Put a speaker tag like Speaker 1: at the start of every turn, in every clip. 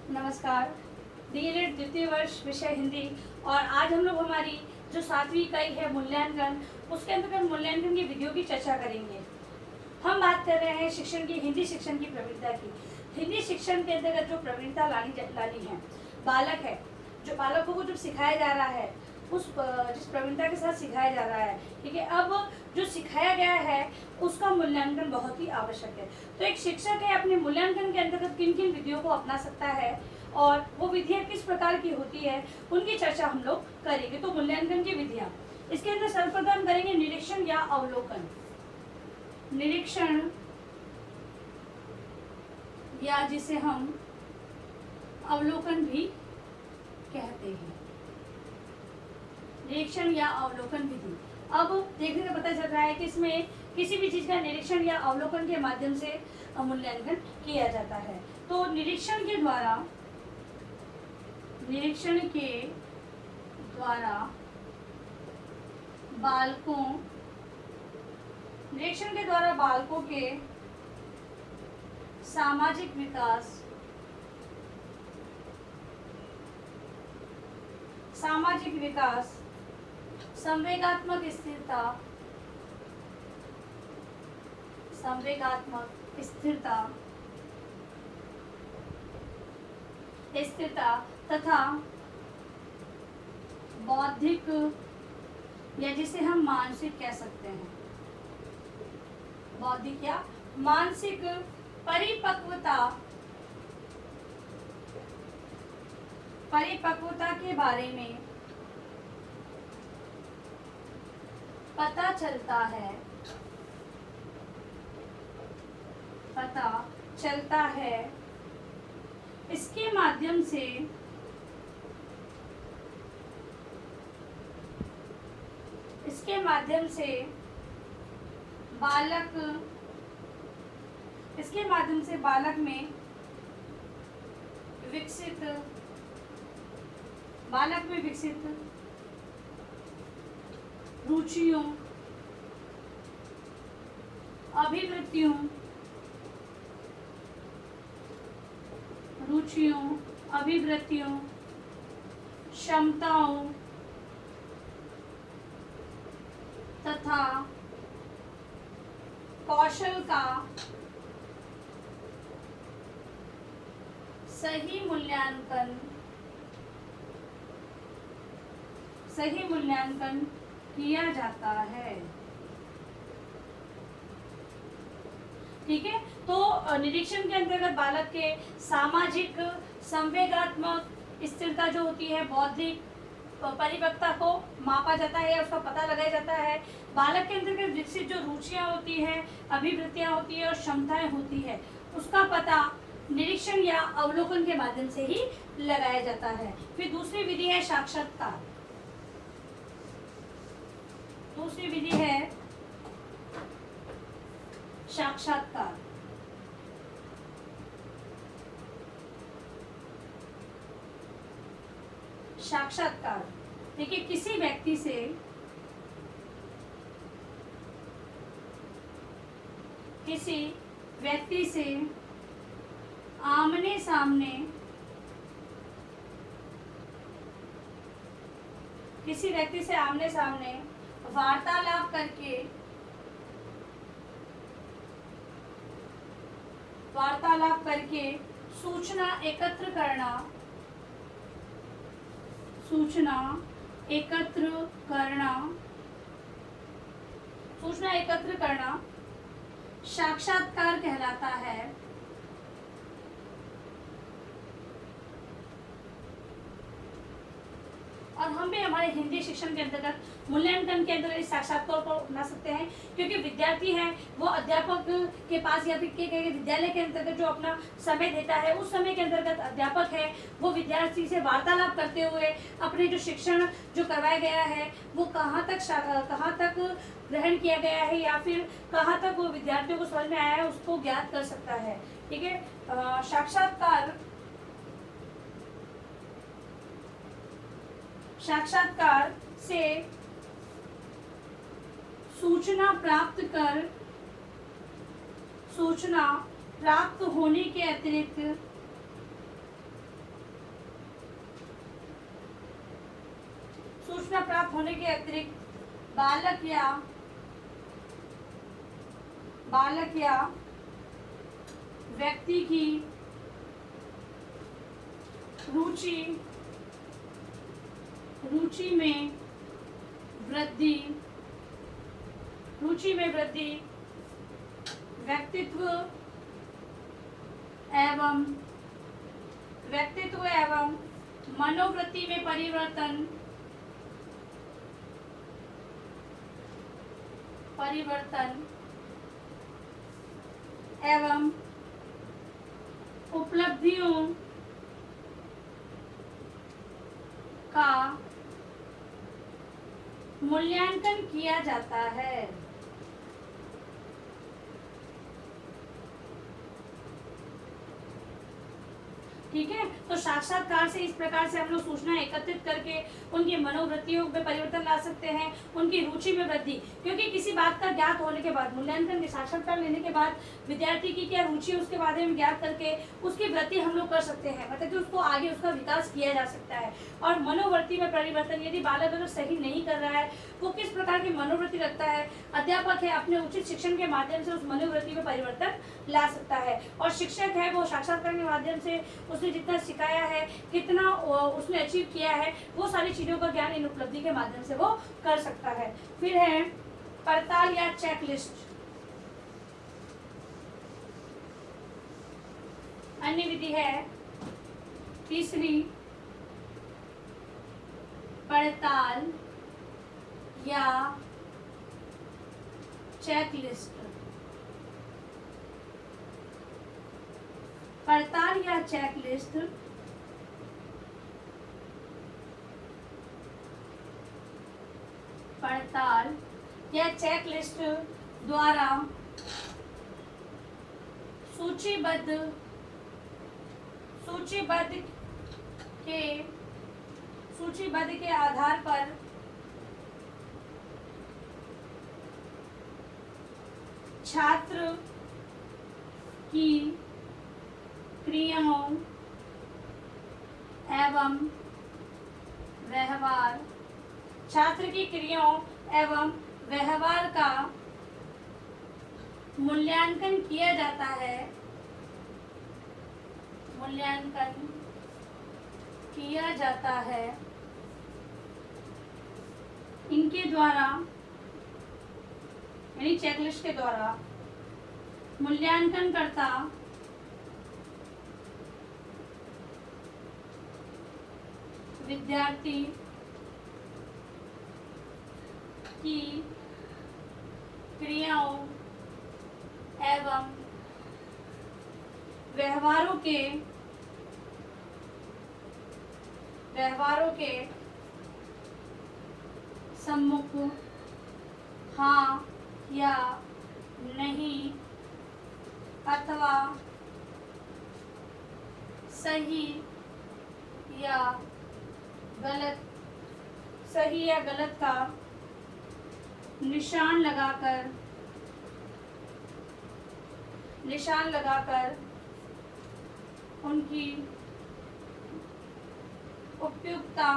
Speaker 1: नमस्कार। डीएलएड द्वितीय वर्ष विषय हिंदी। और आज हम लोग हमारी जो 7वीं इकाई है मूल्यांकन, उसके अंतर्गत मूल्यांकन की विधियों की चर्चा करेंगे। हम बात कर रहे हैं शिक्षण की, हिंदी शिक्षण की प्रवीणता की। हिंदी शिक्षण के अंतर्गत जो प्रवीणता लानी है, बालक है, जो बालकों को जब सिखाया जा रहा है उस जिस प्रवीणता के साथ सिखाया जा रहा है, ठीक है। अब जो सिखाया गया है उसका मूल्यांकन बहुत ही आवश्यक है। तो एक शिक्षक है अपने मूल्यांकन के अंतर्गत किन किन विधियों को अपना सकता है और वो विधियाँ किस प्रकार की होती है, उनकी चर्चा हम लोग करेंगे। तो मूल्यांकन की विधियाँ, इसके अंदर सर्वप्रथम करेंगे निरीक्षण या अवलोकन। निरीक्षण या जिसे हम अवलोकन भी कहते हैं, निरीक्षण या अवलोकन विधि। अब देखने से पता चल रहा है कि इसमें किसी भी चीज का निरीक्षण या अवलोकन के माध्यम से मूल्यांकन किया जाता है। तो निरीक्षण के द्वारा बालकों के सामाजिक विकास, संवेगात्मक स्थिरता तथा बौद्धिक या जिसे हम मानसिक कह सकते हैं, बौद्धिक या मानसिक परिपक्वता के बारे में पता चलता है। इसके माध्यम से बालक में विकसित रुचियों, अभिवृत्तियों, क्षमताओं तथा कौशल का सही मूल्यांकन किया जाता है। ठीक है। तो निरीक्षण के अंतर्गत बालक के सामाजिक, संवेगात्मक स्थिरता जो होती है, बौद्धिक परिपक्वता को मापा जाता है, उसका पता लगाया जाता है। बालक के अंतर्गत विकसित जो रुचियां होती है, अभिवृत्तियां होती है और क्षमताएं होती है, उसका पता निरीक्षण या अवलोकन के माध्यम से ही लगाया जाता है। फिर दूसरी विधि है साक्षात्कार। दूसरी विधि है साक्षात्कार। देखिए, किसी व्यक्ति से आमने सामने वार्तालाप करके सूचना एकत्र करना साक्षात्कार कहलाता है। और हम भी हमारे हिंदी शिक्षण के अंतर्गत मूल्यांकन के अंतर्गत इस साक्षात्कार को अपना सकते हैं, क्योंकि विद्यार्थी है वो अध्यापक के पास या फिर विद्यालय के अंतर्गत जो अपना समय देता है, उस समय के अंतर्गत अध्यापक है वो विद्यार्थी से वार्तालाप करते हुए अपने जो शिक्षण जो करवाया गया है वो कहाँ तक ग्रहण किया गया है या फिर कहाँ तक वो विद्यार्थियों को समझ में आया है, उसको ज्ञात कर सकता है। ठीक है। साक्षात्कार से सूचना प्राप्त होने के अतिरिक्त सूचना प्राप्त होने के अतिरिक्त बालक या व्यक्ति की रुचि में वृद्धि व्यक्तित्व एवं मनोवृत्ति में परिवर्तन एवं उपलब्धियों का मूल्यांकन किया जाता है। ठीक है, तो साक्षात्कार से इस प्रकार से हम लोग सूचना एकत्रित करके उनकी मनोवृत्तियों में परिवर्तन ला सकते हैं, उनकी रुचि में वृद्धि, क्योंकि किसी बात का ज्ञात होने के बाद, मूल्यांकन के साक्षात्कार लेने के बाद विद्यार्थी की क्या रुचि है उसके बारे में ज्ञात करके उसकी वृद्धि हम लोग कर सकते हैं, मतलब कि उसको आगे उसका विकास किया जा सकता है। और मनोवृत्ति में परिवर्तन, यदि बालक अगर सही नहीं कर रहा है वो किस प्रकार की मनोवृत्ति रखता है, अध्यापक है अपने उचित शिक्षण के माध्यम से उस मनोवृत्ति में परिवर्तन ला सकता है। और शिक्षक है वो साक्षात्कार के माध्यम से उसने जितना सिखाया है, कितना उसने अचीव किया है, वो सारी चीज़ों का ज्ञान इन उपलब्धि के माध्यम से वो कर सकता है। फिर है पड़ताल या चेकलिस्ट। अन्य विधि है तीसरी, पड़ताल या चेकलिस्ट। पड़ताल या चेकलिस्ट द्वारा सूचीबद्ध के आधार पर छात्र की क्रियाओं एवं व्यवहार का मूल्यांकन किया जाता है। इनके द्वारा यानी चेकलिस्ट के द्वारा मूल्यांकन करता विद्यार्थी की क्रियाओं एवं व्यवहारों के सम्मुख हाँ या नहीं अथवा सही या गलत का निशान लगाकर उनकी उपयुक्तता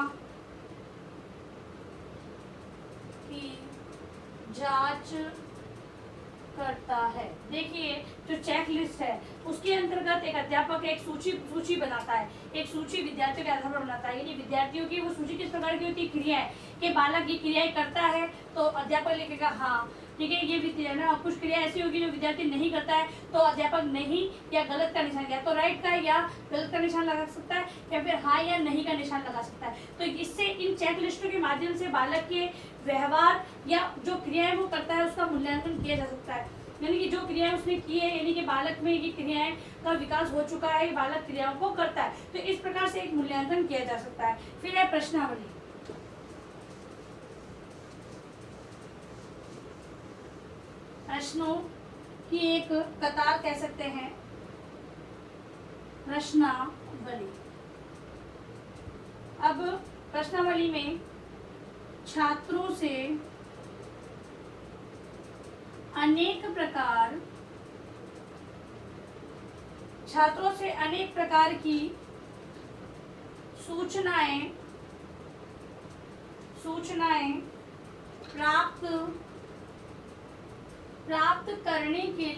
Speaker 1: की जांच करता है। देखिए जो चेक लिस्ट है उसके अंतर्गत एक अध्यापक एक सूची बनाता है, एक सूची विद्यार्थियों के आधार पर बनाता है। यानी विद्यार्थियों की वो सूची किस प्रकार की होती है, क्रियाएं, कि बालक ये क्रियाएं करता है तो अध्यापक लिखेगा हाँ ठीक है, ये विद्या ना कुछ क्रिया ऐसी होगी जो विद्यार्थी नहीं करता है तो अध्यापक नहीं या गलत का निशान, या तो राइट का या गलत का निशान लगा सकता है या फिर हाँ या नहीं का निशान लगा सकता है। तो इससे इन चेक लिस्टों के माध्यम से बालक के व्यवहार या जो क्रियाएं वो करता है उसका मूल्यांकन किया जा सकता है। यानी कि जो क्रियाएं उसने की है, यानी कि बालक में ये क्रियाएं का विकास हो चुका है, बालक क्रियाओं को करता है, तो इस प्रकार से एक मूल्यांकन किया जा सकता है। फिर है प्रश्नावली। प्रश्नों की एक कतार कह सकते हैं, प्रश्नावली। अब प्रश्नावली में छात्रों से अनेक प्रकार की सूचनाएं प्राप्त करने के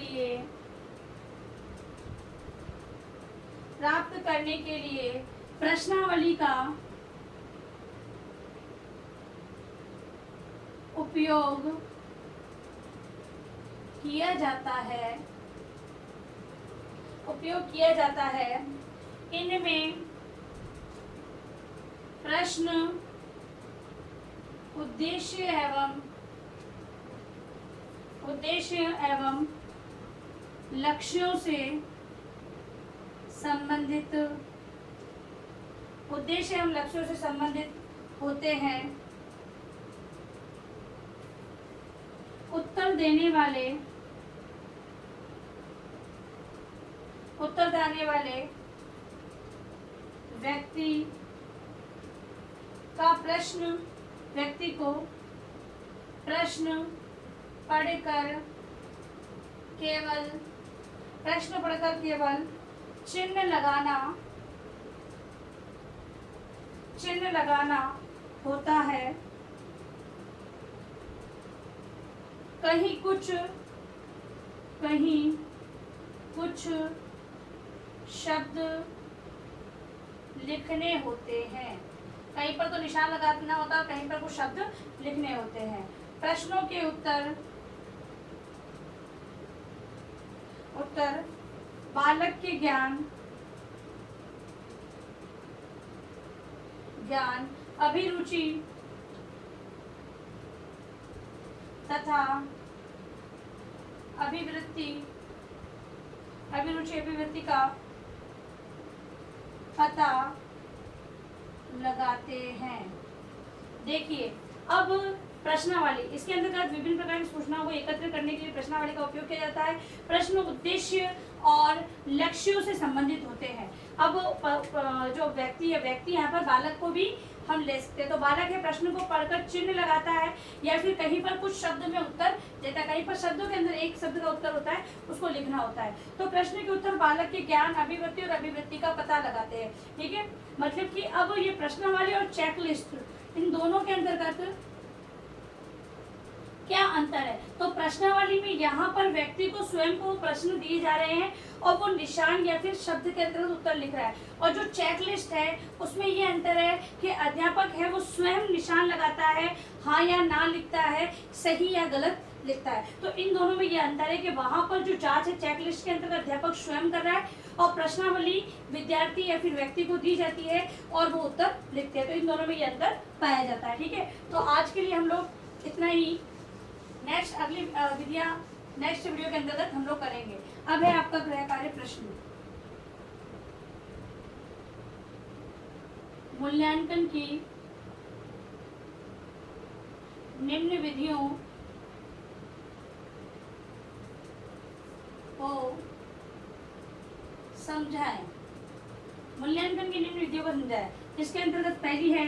Speaker 1: लिए प्रश्नावली का उपयोग किया जाता है। इनमें प्रश्न, उद्देश्य एवं लक्ष्यों से संबंधित होते हैं। उत्तर देने वाले व्यक्ति को प्रश्न पढ़कर केवल चिन्ह लगाना होता है। कहीं कुछ शब्द लिखने होते हैं। कहीं पर तो निशान लगाना होता है, कहीं पर कुछ शब्द लिखने होते हैं। प्रश्नों के उत्तर बालक के ज्ञान, अभिरुचि तथा अभिवृत्ति का पता लगाते हैं। देखिए, अब प्रश्नावली, इसके अंतर्गत विभिन्न प्रकार की सूचनाओं को एकत्र करने के लिए प्रश्नावली का उपयोग किया जाता है। प्रश्न, उद्देश्य और लक्ष्यों से संबंधित होते हैं। अब जो व्यक्ति यहाँ पर बालक को भी हम ले सकते हैं। तो बालक है, प्रश्न को पढ़कर चिन्ह लगाता है या फिर कहीं पर कुछ शब्द में उत्तर देता है। कहीं पर शब्दों के अंदर एक शब्द का उत्तर होता है, उसको लिखना होता है। तो प्रश्न के उत्तर बालक के ज्ञान, अभिवृत्ति और अभिवृत्ति का पता लगाते हैं। ठीक है, मतलब कि अब ये प्रश्नावली और चेकलिस्ट, इन दोनों के अंतर्गत क्या अंतर है? तो प्रश्नावली में यहाँ पर व्यक्ति को स्वयं को प्रश्न दिए जा रहे हैं और वो निशान या फिर शब्द के अंतर्गत उत्तर लिख रहा है। और जो चेकलिस्ट है उसमें ये अंतर है कि अध्यापक है वो स्वयं निशान लगाता है, हाँ या ना लिखता है, सही या गलत लिखता है। तो इन दोनों में ये अंतर है कि वहाँ पर जो जांच है चेकलिस्ट के अंतर्गत अध्यापक स्वयं कर रहा है और प्रश्नावली विद्यार्थी या फिर व्यक्ति को दी जाती है और वो उत्तर लिखते हैं। तो इन दोनों में ये अंतर पाया जाता है। ठीक है, तो आज के लिए हम लोग इतना ही। अगली विधियां नेक्स्ट वीडियो के अंतर्गत हम लोग करेंगे। अब है आपका गृह कार्य प्रश्न। मूल्यांकन की निम्न विधियों को समझाएं। मूल्यांकन की निम्न विधियों को समझाएं। इसके अंतर्गत पहली है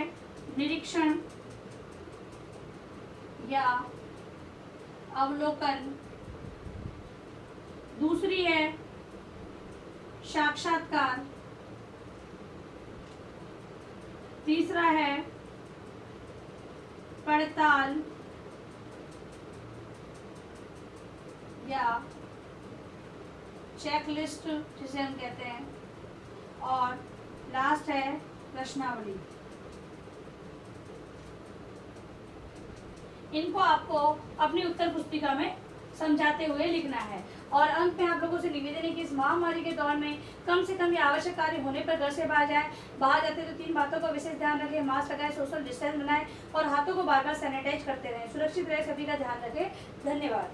Speaker 1: निरीक्षण या अवलोकन, दूसरी है साक्षात्कार, तीसरा है पड़ताल या चेकलिस्ट जिसे हम कहते हैं, और लास्ट है प्रश्नावली। इनको आपको अपनी उत्तर पुस्तिका में समझाते हुए लिखना है। और अंत में आप लोगों से निवेदन है कि इस महामारी के दौर में कम से कम ये आवश्यक कार्य होने पर घर से बाहर जाए। बाहर जाते तो 3 बातों का विशेष ध्यान रखें। मास्क लगाएं, सोशल डिस्टेंस बनाएं और हाथों को बार बार सैनिटाइज करते रहें। सुरक्षित रहे, सभी का ध्यान रखें। धन्यवाद।